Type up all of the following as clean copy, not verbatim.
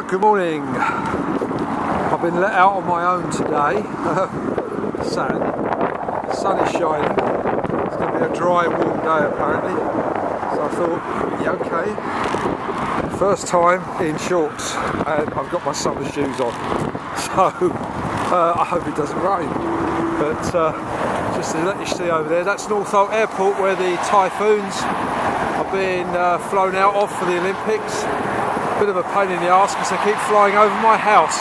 Right, good morning. I've been let out on my own today. Sad. The sun is shining. It's going to be a dry, warm day apparently. So I thought, yeah, okay. First time in shorts, and I've got my summer shoes on. So I hope it doesn't rain. But just to let you see over there, that's Northolt Airport where the typhoons are being flown out of for the Olympics. Bit of a pain in the arse because they keep flying over my house.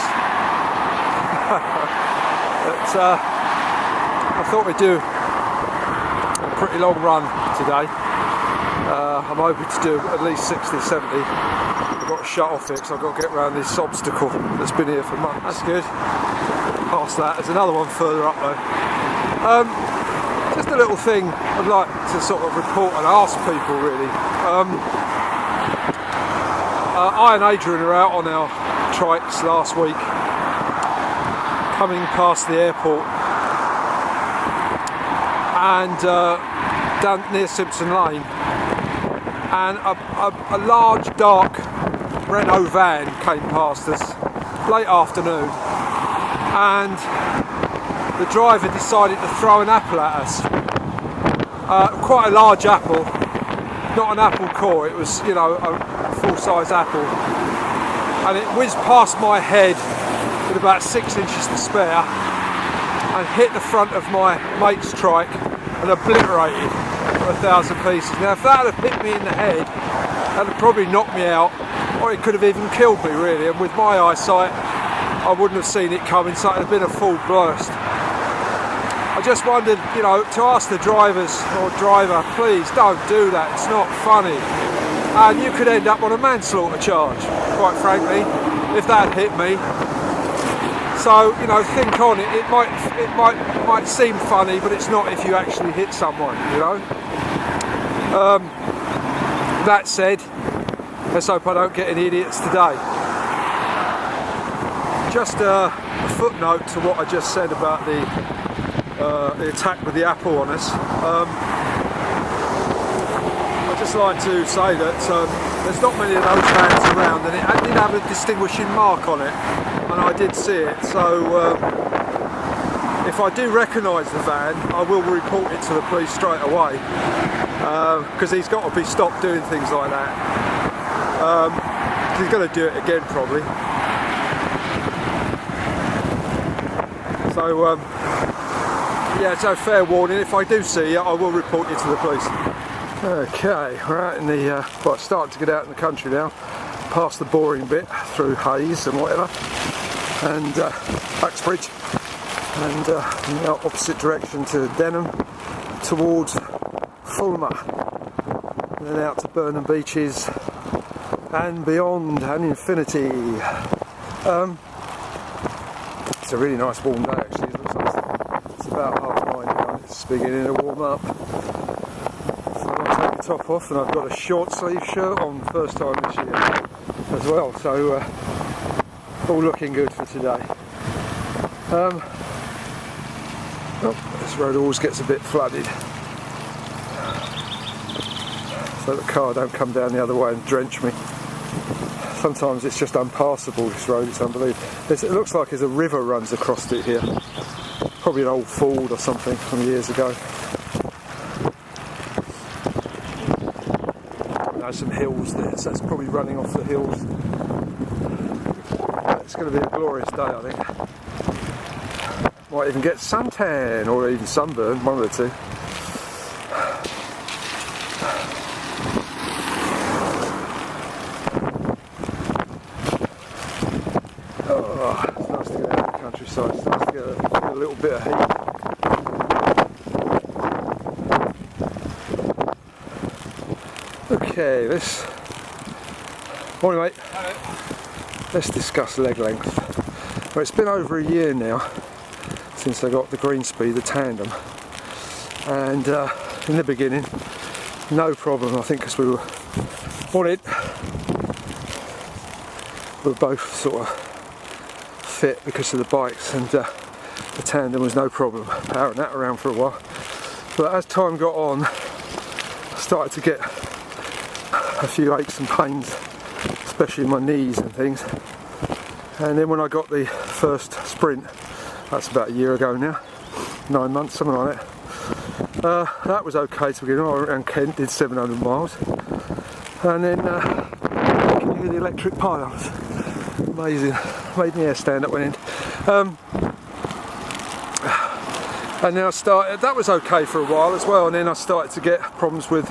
But I thought we'd do a pretty long run today. I'm hoping to do at least 60, 70. I've got to shut off it because I've got to get around this obstacle that's been here for months. That's good. Past that, there's another one further up though. Just a little thing I'd like to sort of report and ask people really. I and Adrian are out on our trikes last week, coming past the airport and down near Simpson Lane, and a large dark Renault van came past us late afternoon, and the driver decided to throw an apple at us. Quite a large apple, not an apple core, it was, you know, a full-size apple, and it whizzed past my head with about 6 inches to spare and hit the front of my mate's trike and obliterated 1,000 pieces. Now if that had hit me in the head, that would probably knocked me out, or it could have even killed me really, and with my eyesight I wouldn't have seen it coming, so it would have been a full burst. I just wondered, you know, to ask the drivers or driver, please don't do that, it's not funny. And you could end up on a manslaughter charge, quite frankly, if that hit me. So, you know, think on it. It might seem funny, but it's not if you actually hit someone, you know. That said, let's hope I don't get any idiots today. Just a footnote to what I just said about the attack with the apple on us. I'd just like to say that there's not many of those vans around, and it did have a distinguishing mark on it, and I did see it, so if I do recognise the van I will report it to the police straight away, because he's got to be stopped doing things like that. He's going to do it again probably. So yeah, so fair warning, if I do see you I will report you to the police. Okay, we're out in the, well, starting to get out in the country now, past the boring bit, through Hayes and whatever, and Uxbridge, and in the opposite direction to Denham, towards Fulmer, and then out to Burnham Beaches, and beyond, and infinity. It's a really nice warm day actually, it looks like it's about 9:30 now, it's beginning to warm up. Top off, and I've got a short sleeve shirt on the first time this year as well, so all looking good for today. Oh, this road always gets a bit flooded, so the car don't come down the other way and drench me. Sometimes it's just unpassable, this road, it's unbelievable. It looks like there's a river runs across it here, probably an old Ford or something from years ago. Some hills there, so it's probably running off the hills. It's going to be a glorious day, I think. Might even get suntan or even sunburn, one of the two. Oh, it's nice to get out of the countryside, it's nice to get a little bit of heat. Okay, morning mate. Hello. Let's discuss leg length. Well, it's been over a year now since I got the Greenspeed, the tandem, and in the beginning no problem, I think, because we were both sort of fit because of the bikes, and the tandem was no problem, powering that around for a while. But as time got on I started to get a few aches and pains, especially in my knees and things, And then when I got the first sprint, that's about a year ago now, 9 months, something like that. That was okay to begin with. I went around Kent, did 700 miles. And then, can you hear the electric pylons? Amazing, made my hair stand up one end. And then I started, that was okay for a while as well, and then I started to get problems with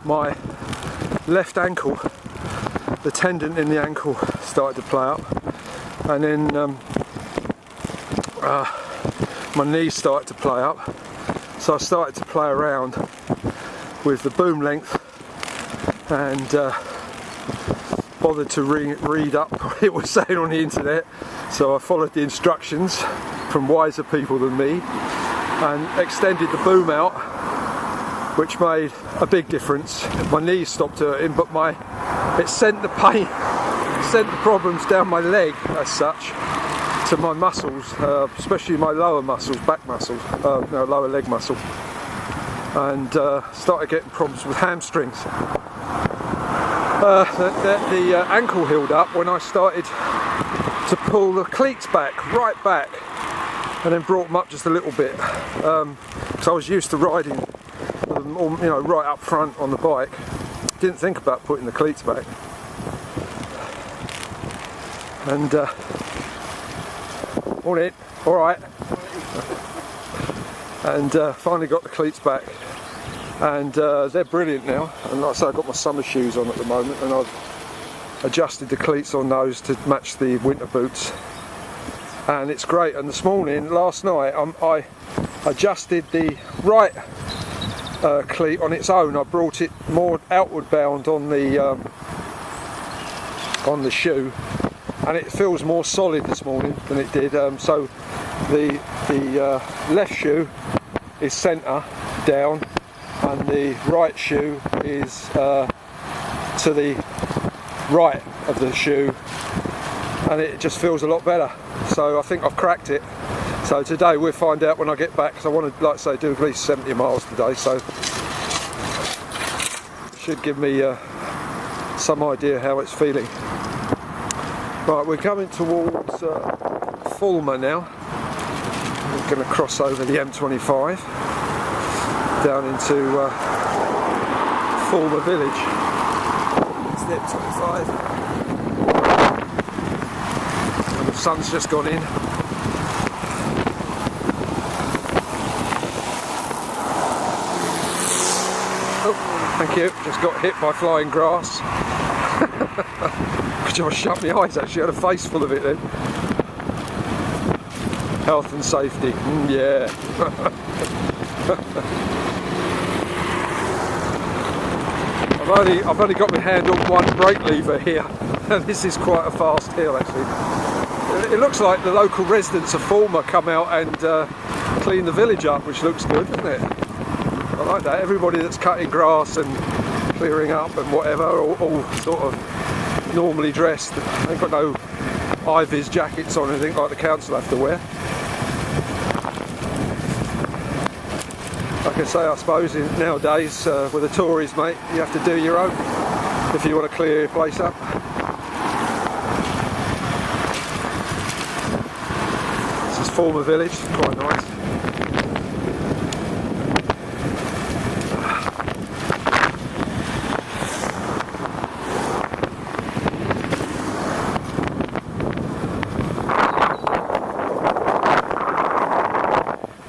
my left ankle. The tendon in the ankle started to play up, and then my knees started to play up, so I started to play around with the boom length and bothered to read up what it was saying on the internet. So I followed the instructions from wiser people than me and extended the boom out, which made a big difference. My knees stopped hurting, but it sent the pain, sent the problems down my leg as such to my muscles, especially my lower muscles, back muscles, no, lower leg muscle, and started getting problems with hamstrings. The ankle healed up when I started to pull the cleats back, right back, and then brought them up just a little bit. So I was used to riding them all, you know, right up front on the bike. Didn't think about putting the cleats back. And all right. And finally got the cleats back, and they're brilliant now. And like I say, I've got my summer shoes on at the moment, and I've adjusted the cleats on those to match the winter boots, and it's great. And last night, I adjusted the right cleat on its own. I brought it more outward bound on the shoe, and it feels more solid this morning than it did. So the left shoe is centre down, and the right shoe is to the right of the shoe, and it just feels a lot better. So I think I've cracked it. So today we'll find out when I get back, because I want to, like I say, do at least 70 miles today, so it should give me some idea how it's feeling. Right, we're coming towards Fulmer now. We're going to cross over the M25 down into Fulmer village. It's the M25. And the sun's just gone in. Oh, thank you. Just got hit by flying grass. I shut my eyes, actually. I had a face full of it then. Health and safety, yeah. I've only got my hand on one brake lever here, and this is quite a fast hill actually. It looks like the local residents of Fulmer come out and clean the village up, which looks good, doesn't it? I like that. Everybody that's cutting grass and clearing up and whatever, all sort of normally dressed. They've got no high-vis jackets on or anything like the council have to wear. Like I say, I suppose nowadays with the Tories, mate, you have to do your own if you want to clear your place up. This is Fulmer village, quite nice.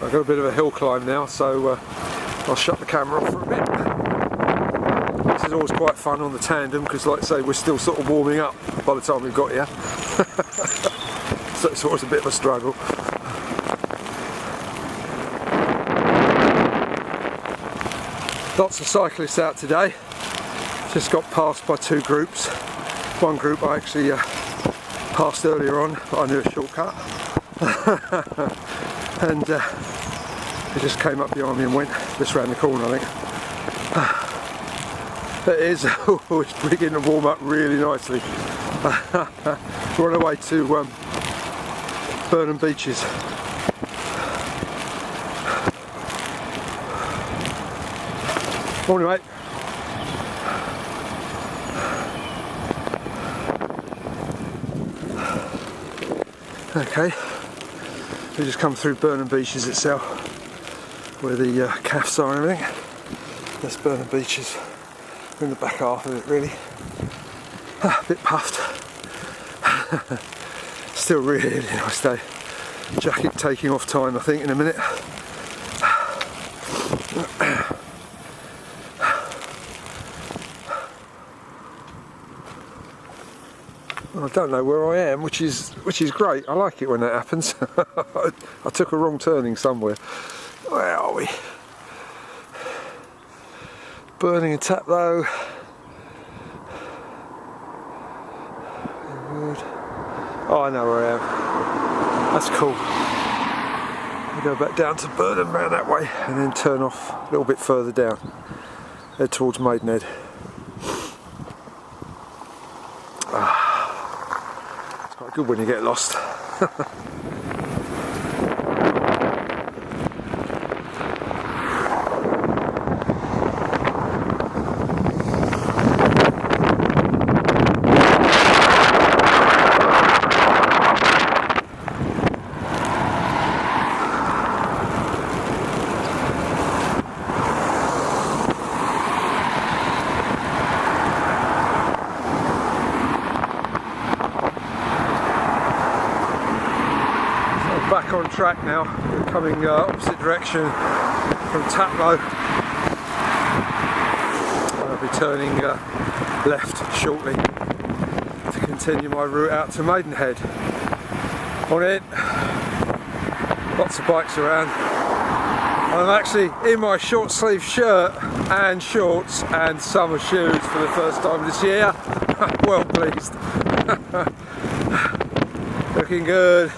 I've got a bit of a hill climb now, so I'll shut the camera off for a bit. This is always quite fun on the tandem, because like I say, we're still sort of warming up by the time we've got here. So it's always a bit of a struggle. Lots of cyclists out today. Just got passed by two groups. One group I actually passed earlier on, but I knew a shortcut. And it just came up behind me and went just round the corner, I think. It is, it's beginning to warm up really nicely. We're on our way to Burnham Beaches. Morning, mate. Okay, we just come through Burnham Beeches itself, where the calves are and everything. That's Burnham Beeches. We're in the back half of it really. A bit puffed. Still really nice day. Jacket taking off time I think in a minute. I don't know where I am, which is great. I like it when that happens. I took a wrong turning somewhere. Where are we? Burning and Taplow. Oh, I know where I am. That's cool. I go back down to Burnham round that way and then turn off a little bit further down. Head towards Maidenhead. It's quite good when you get lost. Back on track now, we're coming opposite direction from Taplow. I'll be turning left shortly to continue my route out to Maidenhead. On it, lots of bikes around. I'm actually in my short sleeve shirt and shorts and summer shoes for the first time this year. Well pleased. Looking good.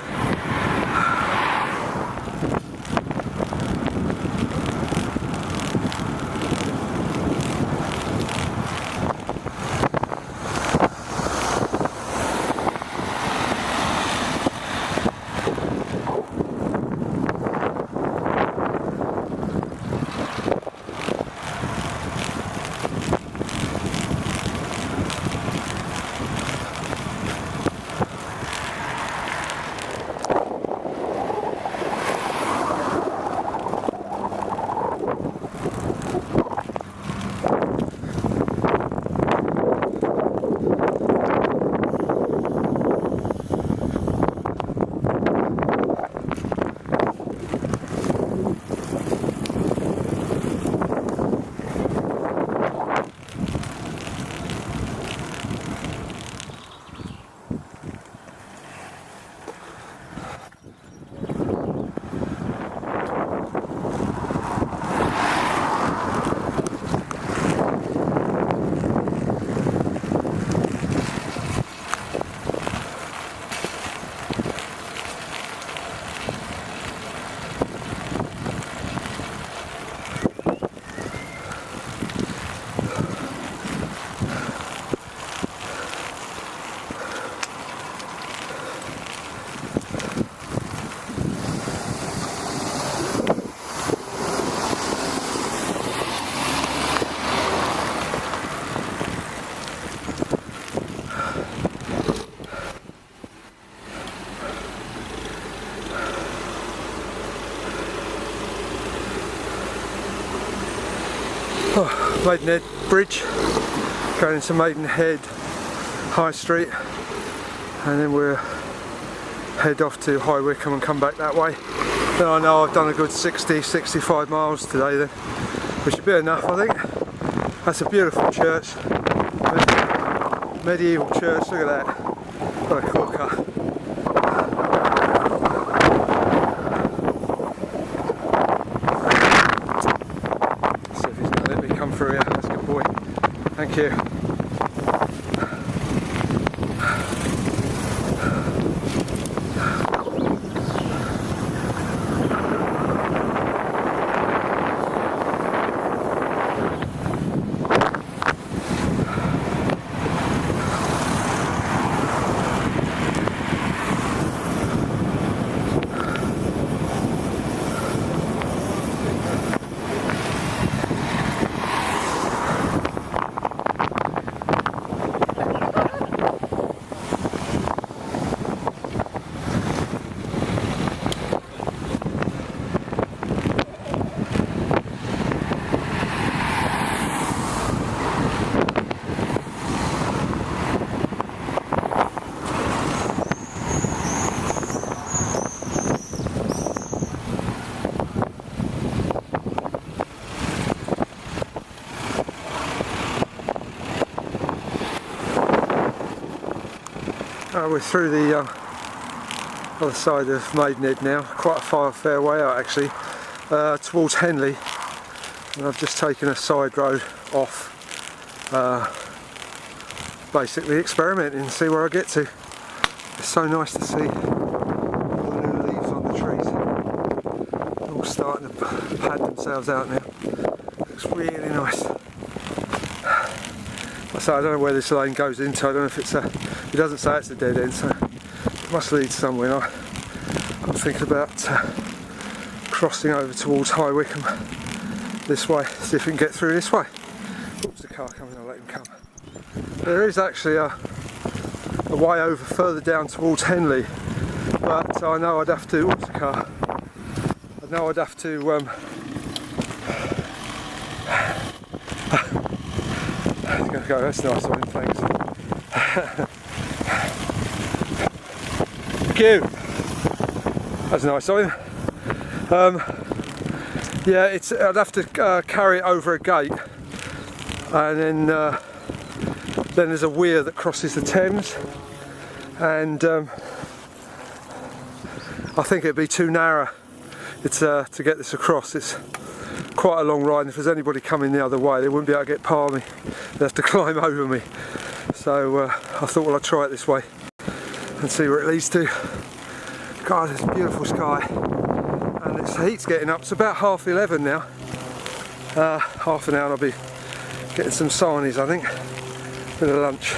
Maidenhead Bridge, going into Maidenhead High Street, and then we'll head off to High Wycombe and come back that way. Then I know I've done a good 60-65 miles today then, which should be enough I think. That's a beautiful church, medieval church, look at that, what a corker. Come through here, that's a good boy. Thank you. We're through the other side of Maidenhead now, quite a fair way out actually, towards Henley, and I've just taken a side road off, basically experimenting and see where I get to. It's so nice to see all the new leaves on the trees, all starting to pad themselves out now. Looks really nice. So I don't know where this lane goes into. I don't know if it's it doesn't say it's a dead end, so it must lead somewhere. I'm thinking about crossing over towards High Wycombe this way, see if we can get through this way. Oops, the car coming, I'll let him come. There is actually a way over further down towards Henley, but I know I'd have to, oops, the car, I know I'd have to it's going to go, that's nice of him, thanks. Thank you. That's nice of him. Yeah, I'd have to carry it over a gate, and then there's a weir that crosses the Thames, and I think it'd be too narrow to get this across. It's quite a long ride, and if there's anybody coming the other way, they wouldn't be able to get past me. They'd have to climb over me. So I thought, well, I'd try it this way and see where it leads to. God, it's a beautiful sky, and the heat's getting up. It's about 11:30 now. Half an hour and I'll be getting some sarnies, I think, for the lunch.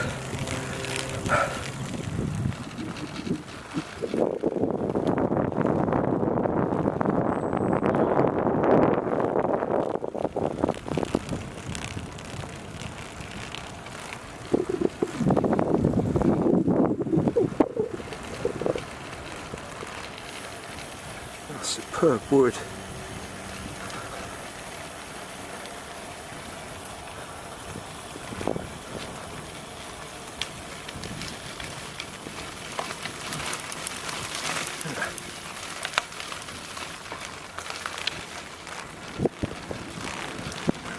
Superb wood.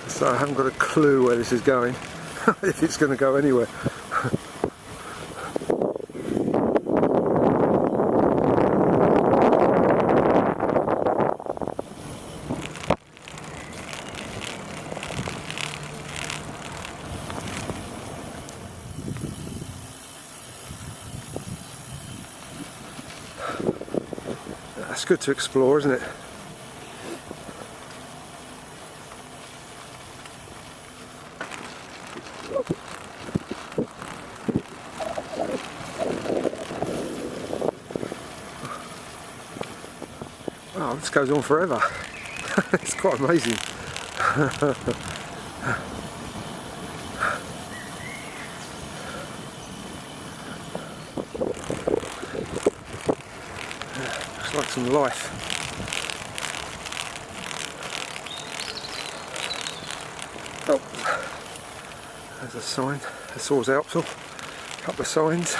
So I haven't got a clue where this is going, if it's going to go anywhere. It's good to explore, isn't it? Wow, this goes on forever. It's quite amazing. Looks like some life. Oh, there's a sign. The Saw's Alpsall. A couple of signs.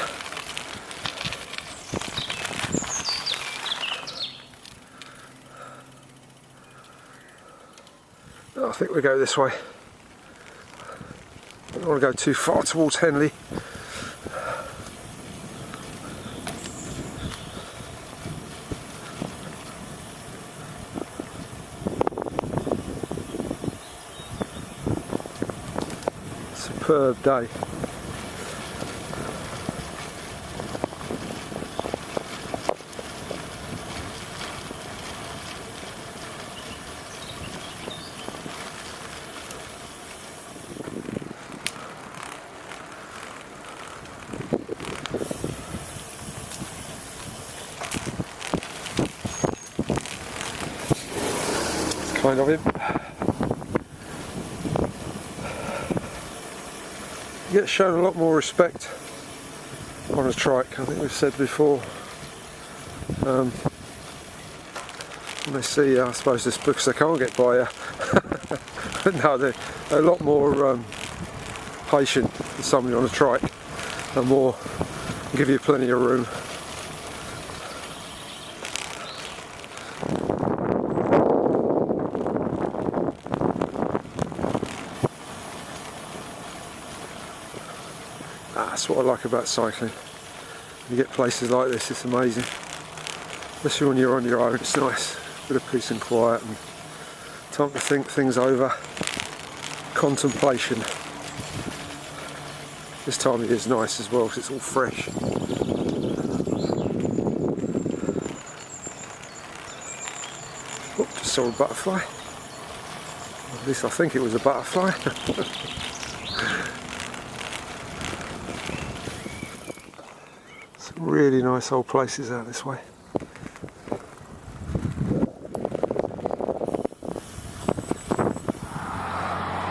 Oh, I think we'll go this way. I don't want to go too far towards Henley. Superb day. It's kind of him. You get shown a lot more respect on a trike, I think we've said before. When they see, I suppose this because they can't get by you. But no, they're a lot more patient than somebody on a trike, and more give you plenty of room. That's what I like about cycling. You get places like this, it's amazing. Especially when you're on your own, it's nice. A bit of peace and quiet and time to think things over. Contemplation. This time of year is nice as well because it's all fresh. Oh, just saw a butterfly. At least I think it was a butterfly. Some really nice old places out this way.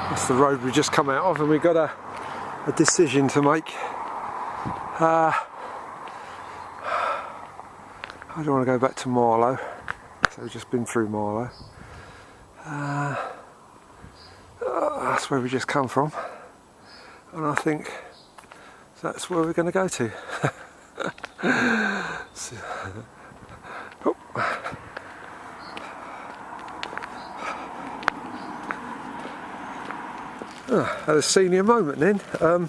That's the road we just come out of, and we've got a decision to make. I don't want to go back to Marlow, so we've just been through Marlow. That's where we just come from, and I think that's where we're going to go to. So, oh. Had a senior moment then. I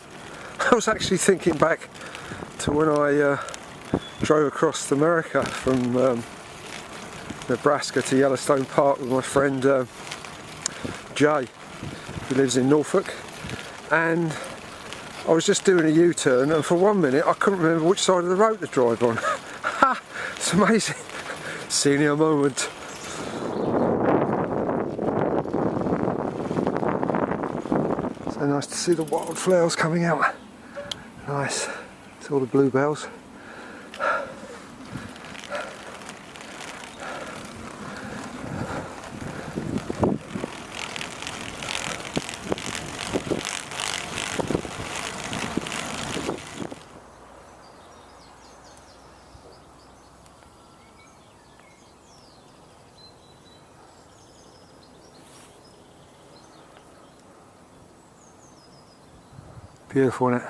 was actually thinking back to when I drove across America from Nebraska to Yellowstone Park with my friend Jay, who lives in Norfolk, and I was just doing a U-turn, and for 1 minute I couldn't remember which side of the road to drive on. It's amazing. Senior moment. So nice to see the wildflowers coming out. Nice. It's all the bluebells. Beautiful, isn't it?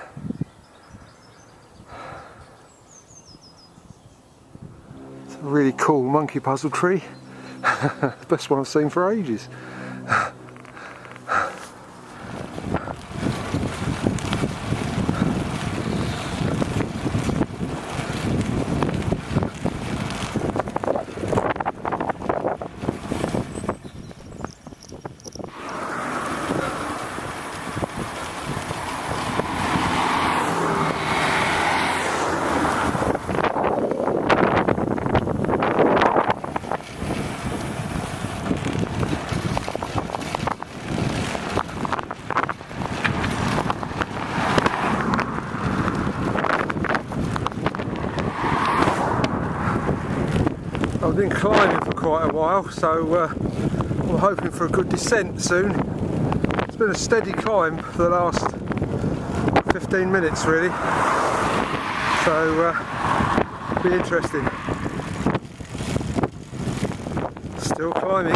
It's a really cool monkey puzzle tree. Best one I've seen for ages. I've been climbing for quite a while, so I'm hoping for a good descent soon. It's been a steady climb for the last 15 minutes really, so it'll be interesting. Still climbing.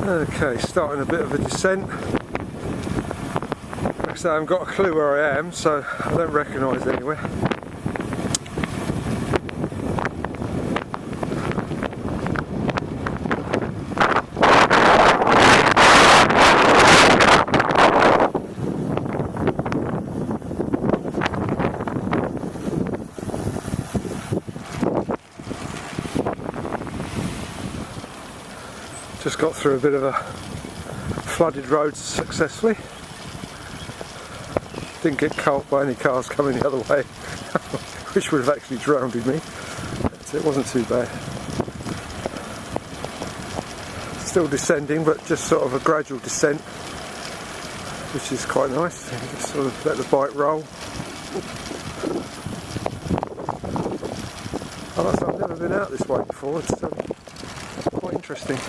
Okay, starting a bit of a descent. Like I say, I haven't got a clue where I am, so I don't recognise anywhere. Just got through a bit of a flooded road successfully. Didn't get caught by any cars coming the other way, which would have actually drowned me. But it wasn't too bad. Still descending, but just sort of a gradual descent, which is quite nice. You just sort of let the bike roll. I've never been out this way before. It's quite interesting.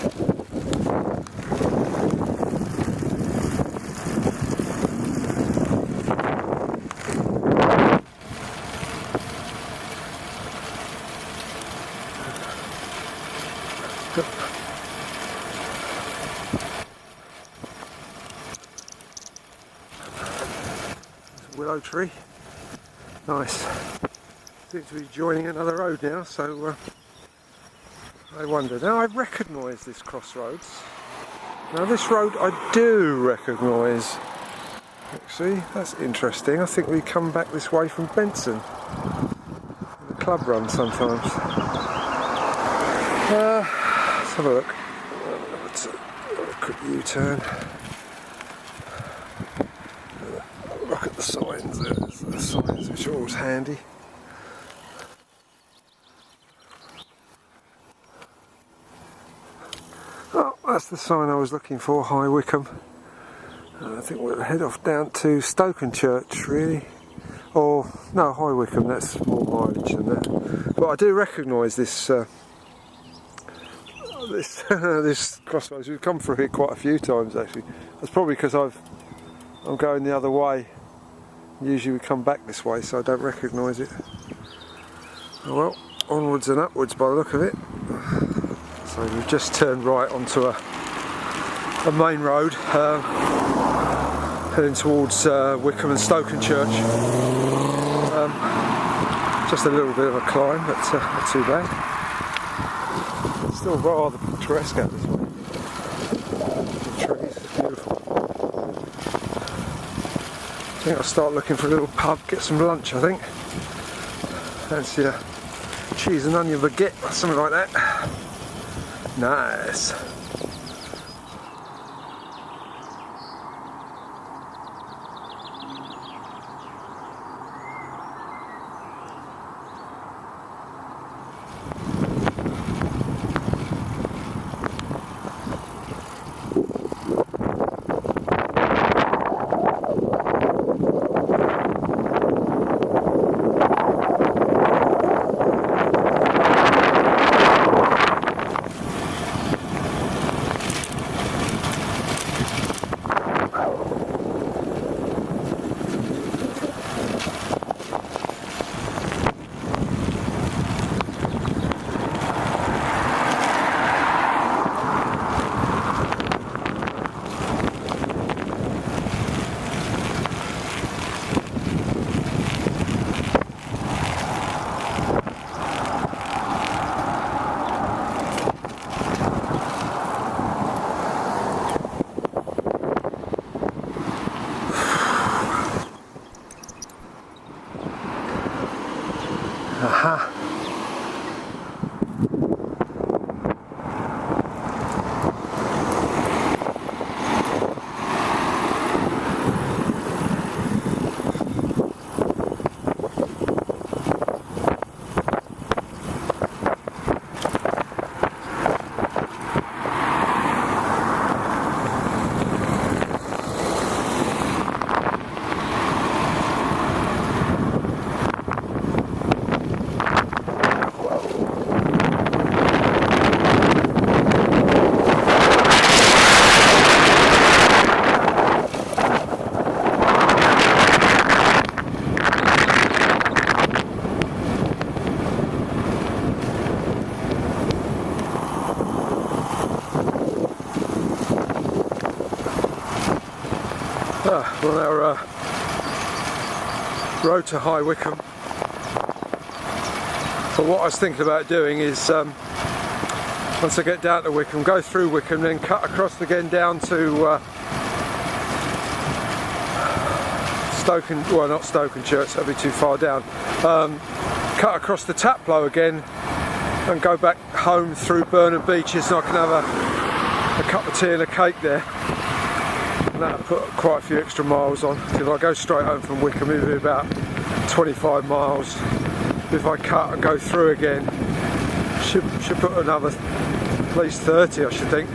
Willow tree. Nice. seem to be joining another road now, so I wonder. Now I recognise this crossroads. Now this road I do recognise. Actually, that's interesting. I think we come back this way from Benson. The club run sometimes. Let's have a look. Let's have a quick U-turn. Look at the signs. There's the signs, which are always handy. Oh, that's the sign I was looking for, High Wycombe. I think we'll head off down to Stokenchurch, really. Or, no, High Wycombe, that's more mileage than that. But I do recognise this this crossroads. We've come through here quite a few times, actually. That's probably because I'm going the other way. Usually we come back this way, so I don't recognise it. Oh well, onwards and upwards by the look of it. So we've just turned right onto a main road, heading towards Wycombe and Stokenchurch. Just a little bit of a climb, but not too bad. Still rather picturesque out this way. The trees are beautiful. I think I'll start looking for a little pub, get some lunch, I think. Fancy a cheese and onion baguette or something like that. Nice. Aha. Well, our road to High Wycombe. But what I was thinking about doing is, once I get down to Wycombe, go through Wycombe, then cut across again down to well, not Stokenchurch, that'd be too far down. Cut across the Taplow again and go back home through Burnham Beeches, and I can have a cup of tea and a cake there. And that'll put quite a few extra miles on. If I go straight home from Wycombe, it'll be about 25 miles. If I cut and go through again, should put another at least 30, I should think.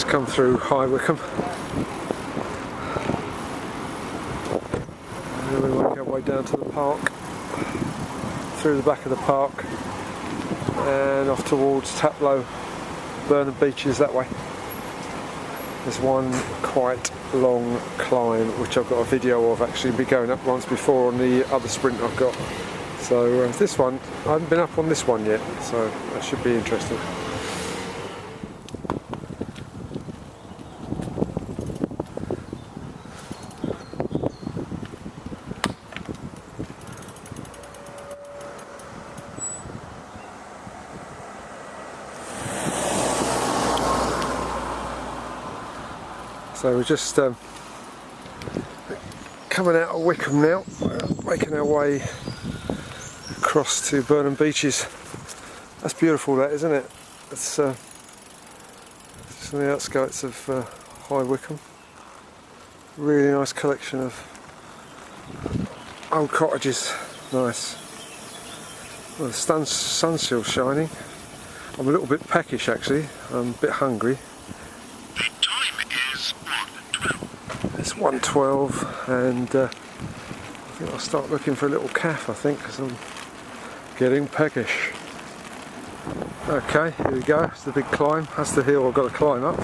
come through High Wycombe. And then we work our way down to the park, through the back of the park, and off towards Taplow, Burnham Beeches that way. There's one quite long climb which I've got a video of, actually been going up once before on the other sprint I've got. So this one, I haven't been up on this one yet, so that should be interesting. So we're just coming out of Wycombe now, making our way across to Burnham Beeches. That's beautiful, that, isn't it? It's on the outskirts of High Wycombe. Really nice collection of old cottages. Nice. Well, the sun's still shining. I'm a little bit peckish actually. I'm a bit hungry. It's 1:12 and I think I'll start looking for a little calf, I think, because I'm getting peckish. Okay, here we go. It's the big climb. That's the hill I've got to climb up.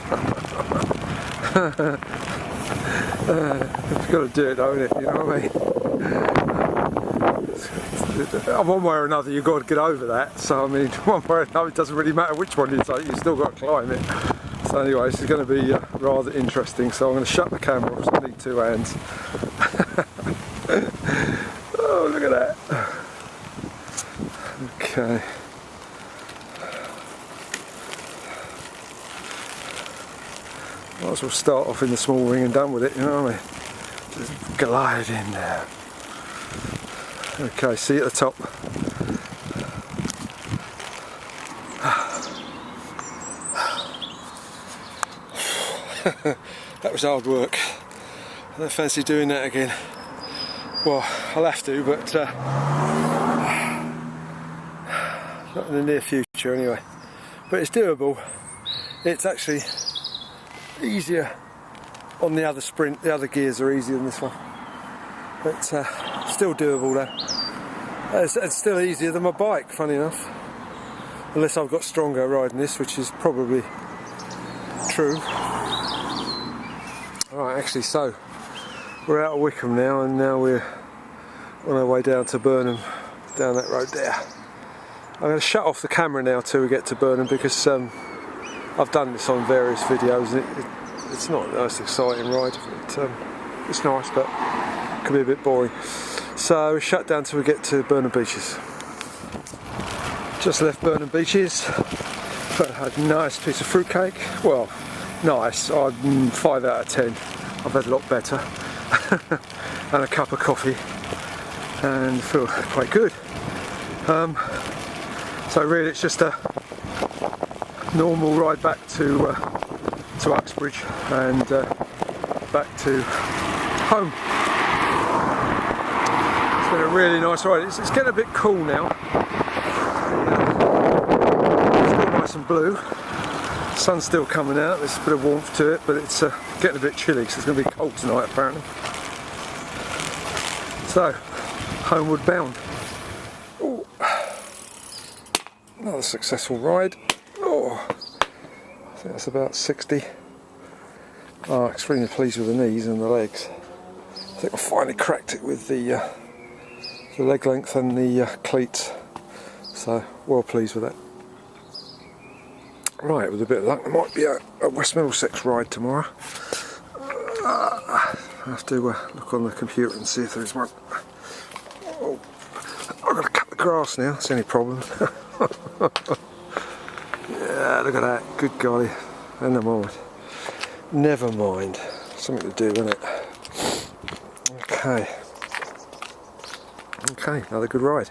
You've got to do it, don't it? You know what I mean? One way or another you've got to get over that. So I mean, one way or another it doesn't really matter which one you take, you've still got to climb it. So anyway, this is going to be rather interesting, so I'm going to shut the camera off, so I need two hands. Oh, look at that. Okay. Might as well start off in the small ring and done with it, you know what I mean? Just glide in there. Okay, see you at the top. That was hard work. I don't fancy doing that again. Well, I'll have to, but not in the near future anyway. But it's doable. It's actually easier on the other sprint. The other gears are easier than this one. But still doable though. It's still easier than my bike, funny enough. Unless I've got stronger riding this, which is probably true. Right, actually, so we're out of Wycombe now, and now we're on our way down to Burnham, down that road there. I'm going to shut off the camera now till we get to Burnham, because I've done this on various videos, and it's not the most exciting ride. It's nice, but it can be a bit boring. So shut down till we get to Burnham Beeches. Just left Burnham Beeches, but I had a nice piece of fruitcake. Well, nice, 5 out of 10. I've had a lot better. And a cup of coffee, and feel quite good. So really it's just a normal ride back to Uxbridge and back to home. It's been a really nice ride. It's getting a bit cool now. It's still nice and blue. Sun's still coming out, there's a bit of warmth to it, but it's getting a bit chilly because it's going to be cold tonight apparently. So, homeward bound. Ooh. Another successful ride. Oh, I think that's about 60. Oh, extremely pleased with the knees and the legs. I think I finally cracked it with the leg length and the cleats. So, well pleased with that. Right, with a bit of luck, there might be a West Middlesex ride tomorrow. I have to look on the computer and see if there's one. Oh, I've got to cut the grass now, that's the only problem. Yeah, look at that, good golly. Never mind. Never mind. Something to do, isn't it? Okay. Okay, another good ride.